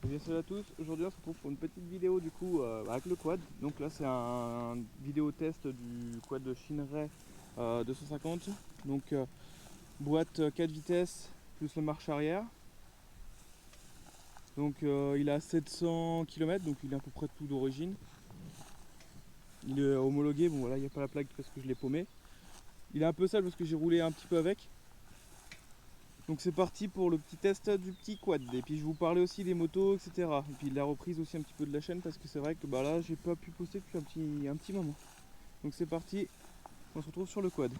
Bien salut à tous, aujourd'hui on se retrouve pour une petite vidéo du coup avec le quad. Donc là c'est un vidéo test du quad de Shinrei 250. Donc boîte 4 vitesses plus la marche arrière. Donc il a 700 km, donc il est à peu près tout d'origine. Il est homologué, bon voilà il n'y a pas la plaque parce que je l'ai paumé. Il est un peu sale parce que j'ai roulé un petit peu avec. Donc c'est parti pour le petit test du petit quad. Et puis je vous parlais aussi des motos, etc. Et puis la reprise aussi un petit peu de la chaîne parce que c'est vrai que bah là j'ai pas pu poster depuis un petit moment. Donc c'est parti, on se retrouve sur le quad.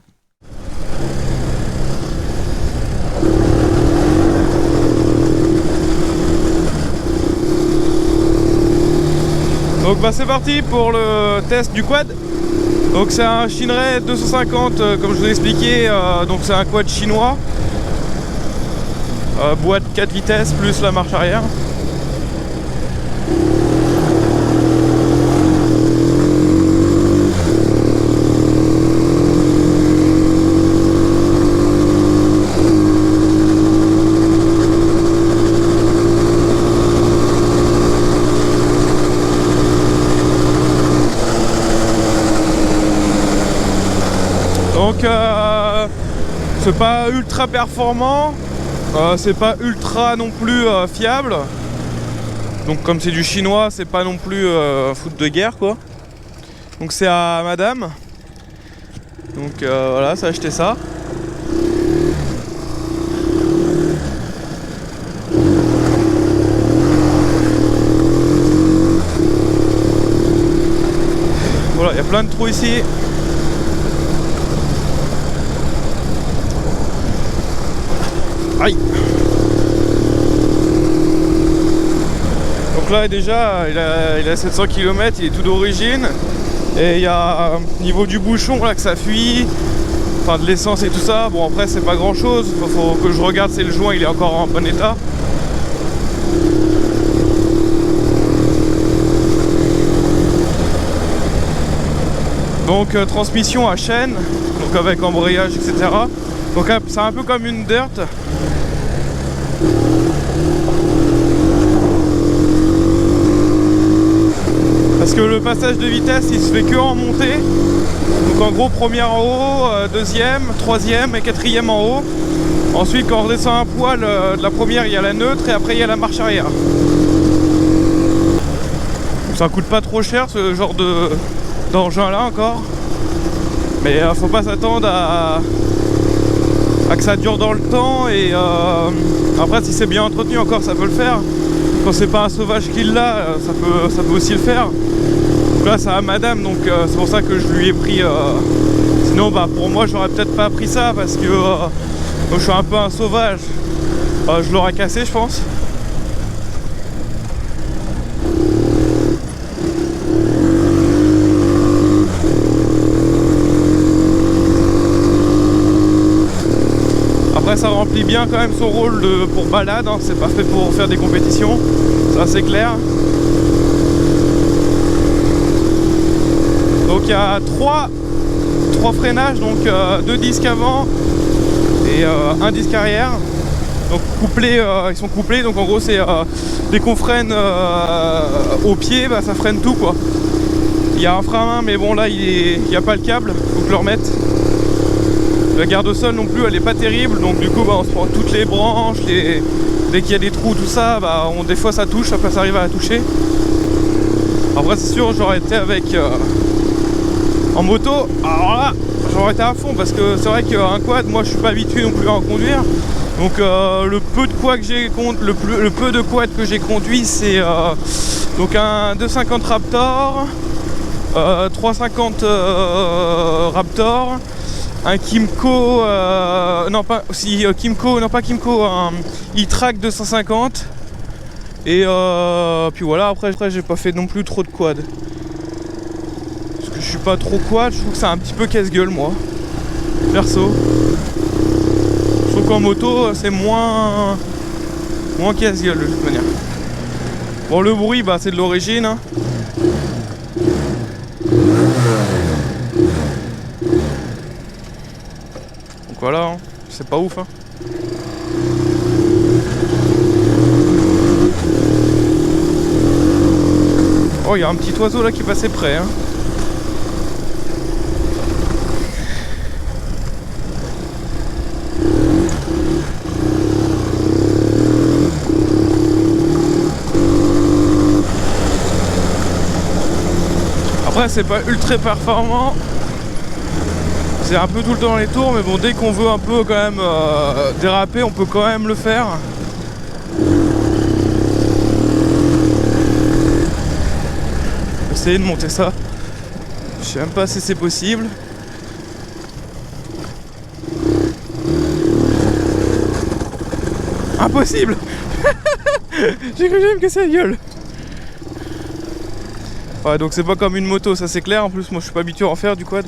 Donc bah c'est parti pour le test du quad. Donc c'est un Shinrei 250 comme je vous ai expliqué, donc c'est un quad chinois. Boîte 4 vitesses plus la marche arrière. Donc c'est pas ultra performant, c'est pas ultra non plus fiable. Donc comme c'est du chinois, c'est pas non plus un foot de guerre quoi. Donc c'est à madame. Donc voilà, ça a acheté ça. Voilà, il y a plein de trous ici. Aïe. Donc là déjà il a 700 km, il est tout d'origine. Et il y a au niveau du bouchon là que ça fuit, enfin de l'essence et tout ça. Bon après c'est pas grand chose, faut que je regarde si le joint il est encore en bon état. Donc transmission à chaîne, donc avec embrayage etc. Donc c'est un peu comme une dirt. Parce que le passage de vitesse il se fait que en montée. Donc en gros première en haut, deuxième, troisième et quatrième en haut. Ensuite quand on redescend un poil de la première il y a la neutre et après il y a la marche arrière. Donc ça coûte pas trop cher ce genre d'engin là encore. Mais faut pas s'attendre à que ça dure dans le temps et après si c'est bien entretenu encore ça peut le faire. Quand c'est pas un sauvage qui l'a, ça peut aussi le faire. Donc là c'est à madame, donc c'est pour ça que je lui ai pris sinon bah pour moi j'aurais peut-être pas pris ça parce que moi, je suis un peu un sauvage, je l'aurais cassé je pense. Après ça remplit bien quand même son rôle pour balade, hein. C'est pas fait pour faire des compétitions, ça c'est clair. Donc il y a trois freinages, donc deux disques avant et un disque arrière. Donc couplés, ils sont couplés, donc en gros c'est dès qu'on freine au pied, bah, ça freine tout quoi. Il y a un frein à main mais bon là il n'y a pas le câble, faut que je le remette. La garde au sol non plus elle est pas terrible, donc du coup bah, on se prend toutes les branches, dès qu'il y a des trous tout ça, bah, des fois ça touche, après ça arrive à la toucher. Après c'est sûr j'aurais été avec en moto, alors là j'aurais été à fond parce que c'est vrai qu'un quad moi je suis pas habitué non plus à en conduire. Donc le peu de quad que j'ai conduit c'est donc un 250 Raptor, 350 Raptor, un Kymco, non pas un e-track 250 et puis voilà, après j'ai pas fait non plus trop de quad parce que je suis pas trop quad, je trouve que c'est un petit peu casse-gueule moi perso. Je trouve qu'en moto c'est moins casse-gueule de toute manière. Bon le bruit bah c'est de l'origine hein. Donc voilà hein. C'est pas ouf hein. Oh, il y a un petit oiseau là qui passait près, hein. Après c'est pas ultra performant, c'est un peu tout le temps dans les tours, mais bon, dès qu'on veut un peu quand même déraper, on peut quand même le faire. Essayer de monter ça, je sais même pas si c'est possible. Impossible. J'ai cru que j'allais me casser la gueule. Ouais, donc c'est pas comme une moto, ça c'est clair. En plus moi je suis pas habitué à en faire du quad.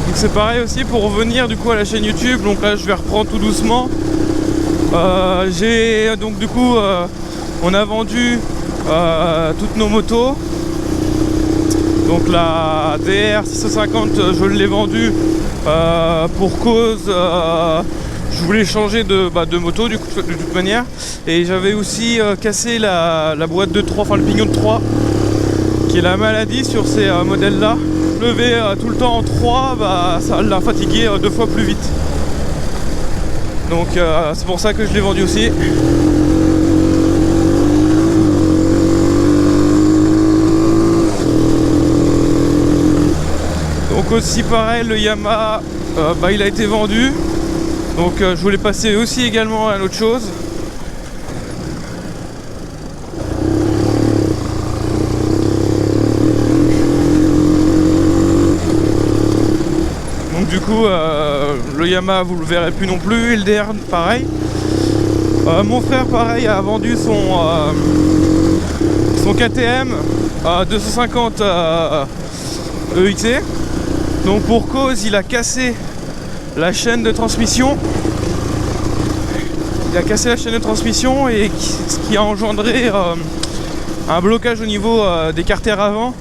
Donc c'est pareil aussi pour revenir du coup à la chaîne YouTube. Donc là je vais reprendre tout doucement. J'ai donc du coup on a vendu toutes nos motos. Donc la DR 650 je l'ai vendue pour cause je voulais changer de moto du coup, de toute manière. Et j'avais aussi cassé la boîte de 3, enfin le pignon de 3, qui est la maladie sur ces modèles là. Lever tout le temps en 3, ça l'a fatigué 2 fois plus vite. Donc c'est pour ça que je l'ai vendu aussi. Donc aussi pareil, le Yamaha il a été vendu. Donc je voulais passer aussi également à l'autre chose. Donc du coup le Yamaha vous le verrez plus non plus, et le DR pareil. Mon frère pareil a vendu son KTM 250 EXC. Donc pour cause il a cassé la chaîne de transmission. Il a cassé la chaîne de transmission et ce qui a engendré un blocage au niveau des carters avant.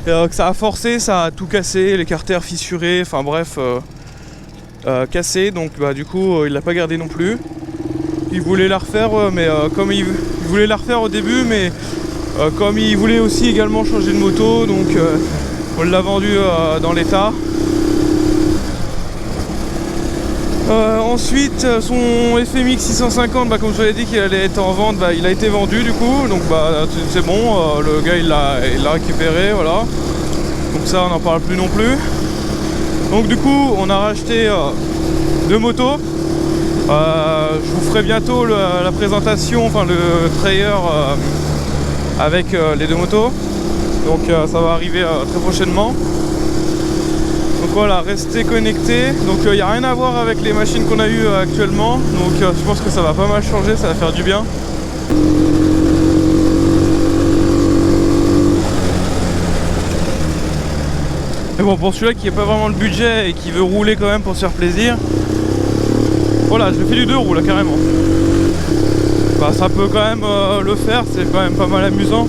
Que ça a forcé, ça a tout cassé, les carters fissurés, enfin bref, cassé. Donc du coup il l'a pas gardé non plus. Il voulait la refaire, mais comme il voulait la refaire au début, mais comme il voulait aussi également changer de moto, donc on l'a vendu dans l'état. Ensuite son FMX 650, comme je vous l'ai dit qu'il allait être en vente, il a été vendu du coup, donc c'est bon, le gars il l'a récupéré, voilà. Donc ça on n'en parle plus non plus. Donc du coup on a racheté 2 motos. Je vous ferai bientôt la présentation, enfin le trailer avec les 2 motos. Donc ça va arriver très prochainement. Donc voilà, restez connectés. Donc il n'y a rien à voir avec les machines qu'on a eues actuellement. Donc je pense que ça va pas mal changer, ça va faire du bien. Mais bon, pour celui-là qui n'a pas vraiment le budget et qui veut rouler quand même pour se faire plaisir, voilà, je fais du 2 roues là carrément. Ça peut quand même le faire, c'est quand même pas mal amusant.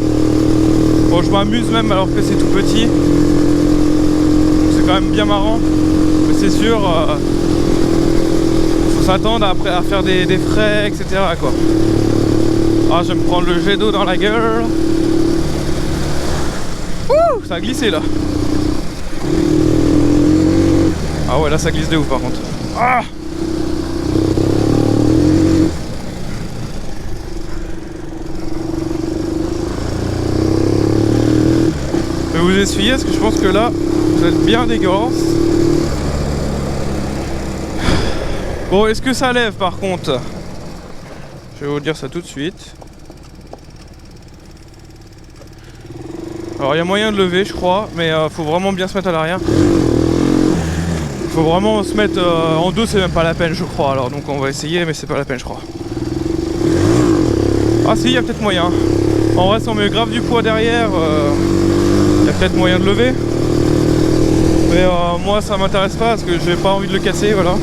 Bon, je m'amuse même alors que c'est tout petit. C'est quand même bien marrant. Mais c'est sûr, faut s'attendre après à faire des frais, etc. quoi. Ah, je vais me prendre le jet d'eau dans la gueule. Ouh, ça a glissé là. Ah ouais, là ça glisse de ouf par contre. Ah! Je vais vous essuyer parce que je pense que là vous êtes bien dégueulasse. Bon, est-ce que ça lève par contre? Je vais vous dire ça tout de suite. Alors il y a moyen de lever je crois, mais faut vraiment bien se mettre à l'arrière. Il faut vraiment se mettre en deux, c'est même pas la peine je crois. Alors donc on va essayer, mais c'est pas la peine je crois. Ah si, il y a peut-être moyen. En vrai si on met grave du poids derrière, il y a peut-être moyen de lever. Mais moi ça m'intéresse pas parce que j'ai pas envie de le casser, voilà. Donc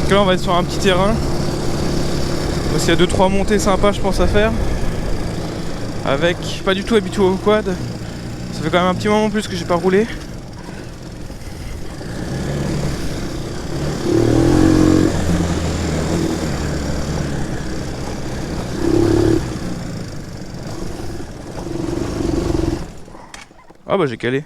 là on va être sur un petit terrain. Parce qu'il y a 2-3 montées sympas je pense à faire. Avec pas du tout habitué au quad. Ça fait quand même un petit moment en plus que j'ai pas roulé. Ah bah j'ai calé.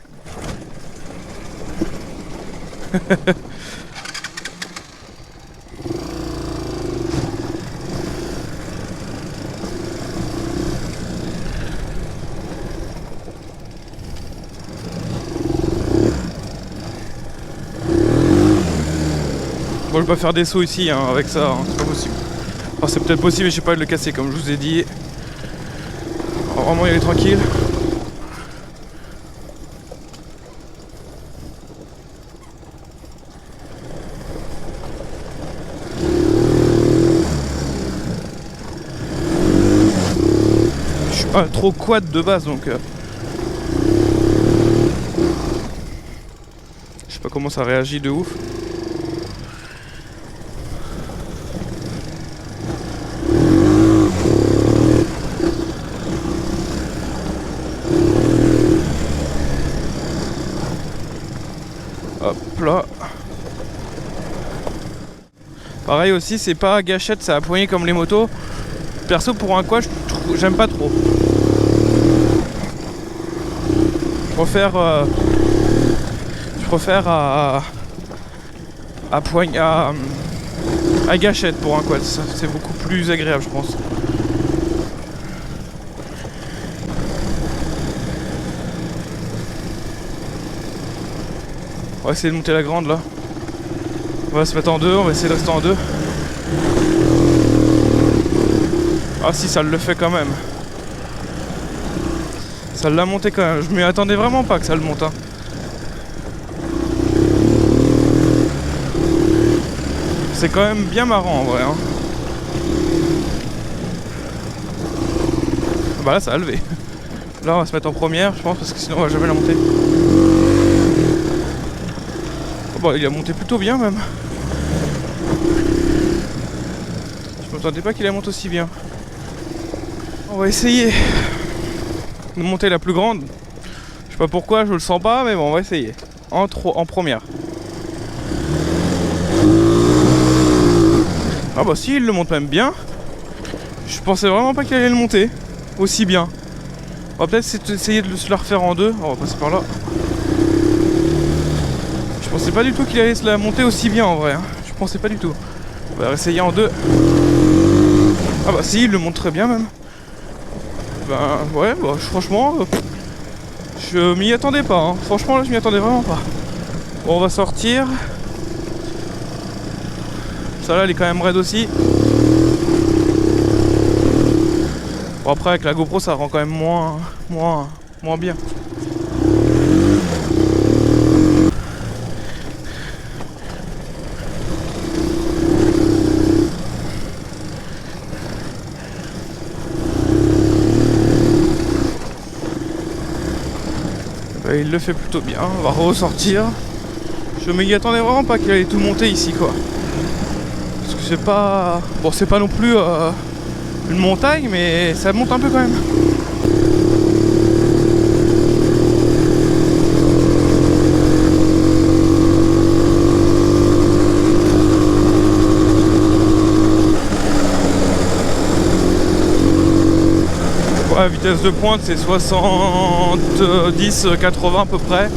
Bon, je vais pas faire des sauts ici hein, avec ça, hein, c'est pas possible. Enfin c'est peut-être possible mais j'ai pas envie de le casser comme je vous ai dit. Alors, vraiment y aller tranquille. Je suis pas trop quad de base donc je sais pas comment ça réagit de ouf. Hop là. Pareil aussi, c'est pas à gâchette, c'est à poignée comme les motos. Perso pour un quad, j'aime pas trop. Je préfère à gâchette pour un quad, c'est beaucoup plus agréable je pense. On va essayer de monter la grande là. On va se mettre en deux, on va essayer de rester en deux. Ah si, ça le fait quand même. Ça l'a monté quand même, je m'y attendais vraiment pas que ça le monte hein. C'est quand même bien marrant en vrai hein. Bah là ça a levé. Là on va se mettre en première je pense parce que sinon on va jamais la monter. Oh, bah, il a monté plutôt bien même. Je m'attendais pas qu'il la monte aussi bien. On va essayer de monter la plus grande. Je sais pas pourquoi, je le sens pas, mais bon, on va essayer. En première. Ah bah si, il le monte même bien. Je pensais vraiment pas qu'il allait le monter aussi bien. On va peut-être essayer de se la refaire en deux. On va passer par là. Je pensais pas du tout qu'il allait se la monter aussi bien en vrai. Hein. Je pensais pas du tout. On va essayer en deux. Ah bah si, il le monte très bien même. Ben ouais, bah franchement, je m'y attendais pas. Hein. Franchement là, je m'y attendais vraiment pas. Bon, on va sortir. Ça là, elle est quand même raide aussi. Bon après avec la GoPro, ça rend quand même moins bien. Il le fait plutôt bien, on va ressortir. Je m'y attendais vraiment pas qu'il allait tout monter ici quoi. Parce que c'est pas... Bon c'est pas non plus une montagne mais ça monte un peu quand même. Ouais, vitesse de pointe c'est 70-80 à peu près.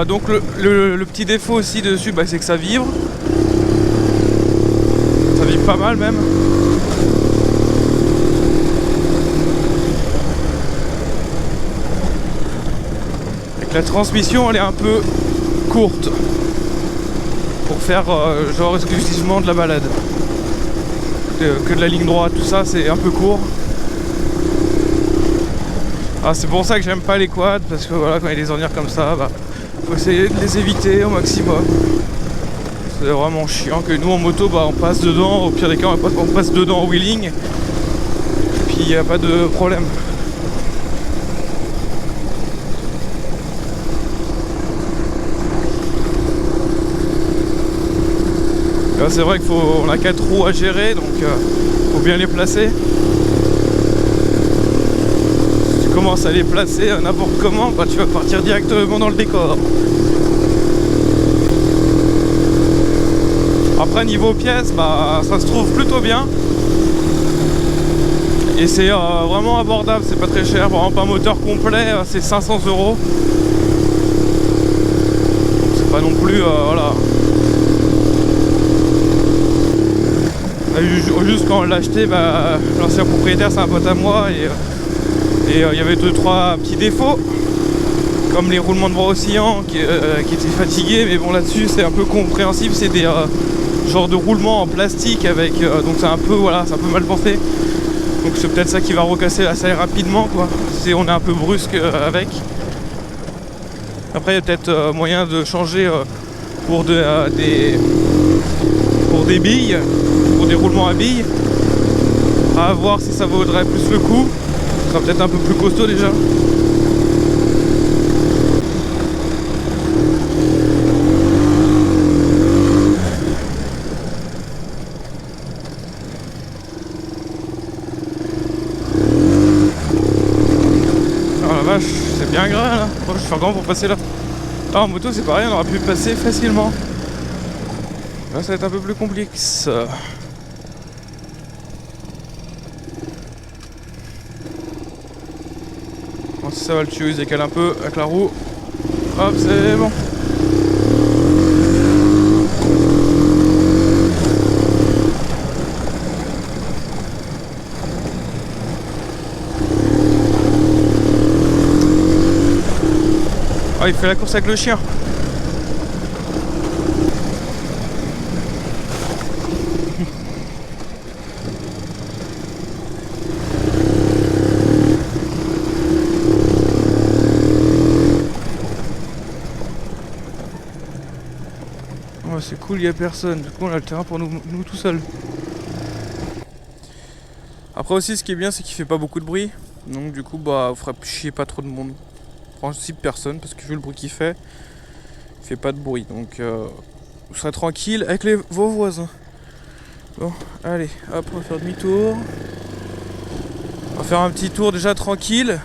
Donc le petit défaut aussi dessus bah, c'est que ça vibre. Ça vibre pas mal même. Avec la transmission elle est un peu courte. Pour faire genre exclusivement de la balade. Que de la ligne droite, tout ça c'est un peu court. Ah, c'est pour ça que j'aime pas les quads, parce que voilà, quand il y a des ornières comme ça, bah, faut essayer de les éviter au maximum. C'est vraiment chiant que nous en moto, bah, on passe dedans, au pire des cas on passe dedans en wheeling, puis il n'y a pas de problème. Là, c'est vrai qu'on a 4 roues à gérer, donc faut bien les placer. Si tu commences à les placer n'importe comment, bah, tu vas partir directement dans le décor. Après niveau pièces, bah, ça se trouve plutôt bien. Et c'est vraiment abordable, c'est pas très cher. Par exemple un moteur complet c'est 500 €. C'est pas non plus voilà. Juste quand on l'a acheté, bah, l'ancien propriétaire c'est un pote à moi et il y avait 2-3 petits défauts. Comme les roulements de bras oscillants qui étaient fatigués, mais bon là-dessus c'est un peu compréhensible, c'est des genres de roulements en plastique avec donc c'est un peu voilà, c'est un peu mal pensé. Donc c'est peut-être ça qui va recasser assez rapidement quoi, si on est un peu brusque avec. Après il y a peut-être moyen de changer pour des billes, pour des roulements à billes. À voir si ça vaudrait plus le coup. Ce sera peut-être un peu plus costaud déjà. C'est bien gras là. Oh, je vais faire grand pour passer là. Ah, en moto c'est pareil, on aurait pu passer facilement. Là ça va être un peu plus complexe. Bon, si ça va le tuer, il se décale un peu avec la roue. Hop, c'est bon. Ah, il fait la course avec le chien. Oh, c'est cool, il n'y a personne. Du coup, on a le terrain pour nous tout seuls. Après aussi, ce qui est bien, c'est qu'il fait pas beaucoup de bruit. Donc du coup, bah, vous ferez chier pas trop de monde. En principe, personne, parce que vu le bruit qu'il fait pas de bruit. Donc vous serez tranquille avec vos voisins. Bon, allez, hop, on va faire demi-tour. On va faire un petit tour déjà tranquille.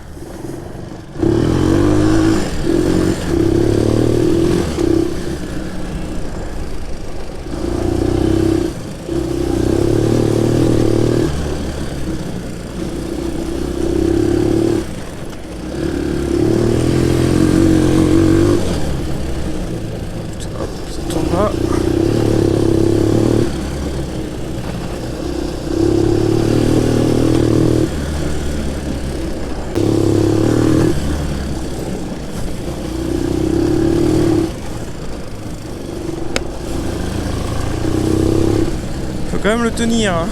Quand même le tenir hein.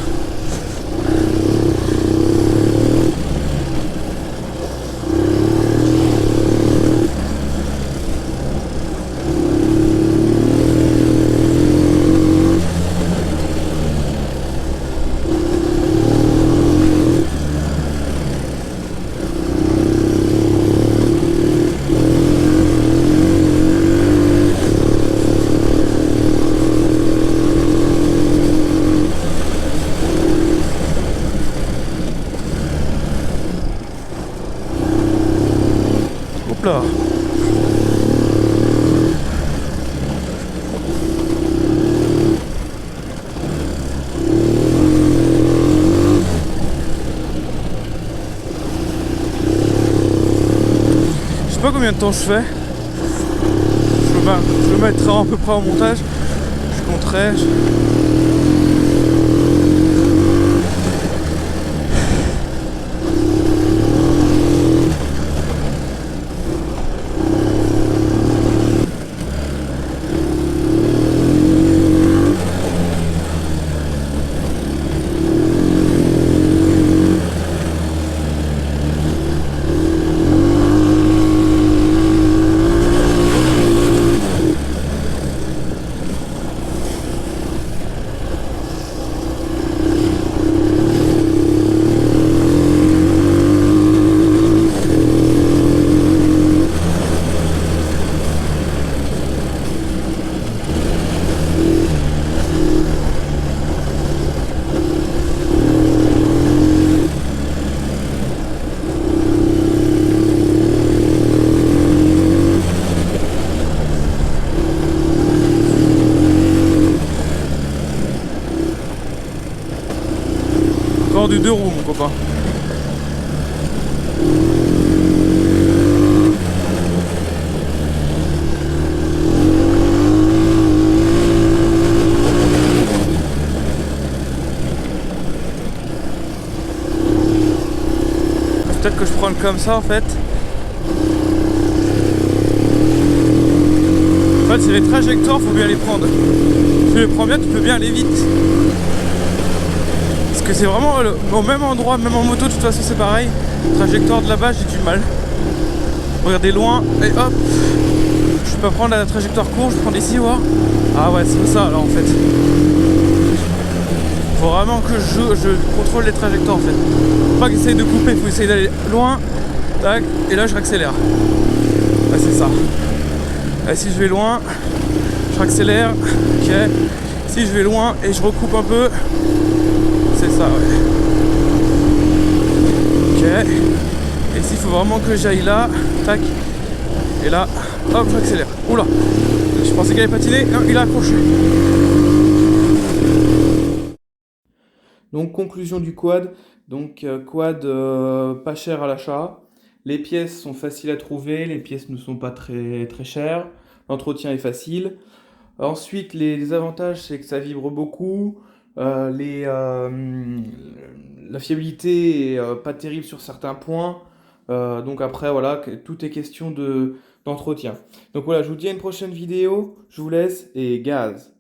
Là. Je sais pas combien de temps je fais. Je le mettrai à peu près en montage. Je compterai. genre du 2 roues mon copain. Peut-être que je prends comme ça en fait. En fait, c'est les trajectoires, faut bien les prendre. Si tu les prends bien, tu peux bien aller vite. Parce que c'est vraiment au même endroit, même en moto, de toute façon c'est pareil. Trajectoire de là-bas, j'ai du mal. Regardez loin, et hop. Je peux prendre la trajectoire courte, je prends ici, voir. Ah ouais, c'est ça alors en fait. Faut vraiment que je contrôle les trajectoires en fait. Faut pas que j'essaye de couper, faut essayer d'aller loin. Tac, et là je réaccélère. Ah, c'est ça. Là, si je vais loin, je réaccélère. Ok. Si je vais loin et je recoupe un peu, c'est ça, ouais. Ok. Et ici, il faut vraiment que j'aille là. Tac. Et là, hop, j'accélère. Oula. Je pensais qu'il allait patiner. Non, il a accroché. Donc, conclusion du quad. Donc, quad pas cher à l'achat. Les pièces sont faciles à trouver. Les pièces ne sont pas très, très chères. L'entretien est facile. Ensuite, les avantages, c'est que ça vibre beaucoup. La fiabilité est pas terrible sur certains points. Donc après, voilà, tout est question d'entretien. Donc voilà, je vous dis à une prochaine vidéo. Je vous laisse et gaz.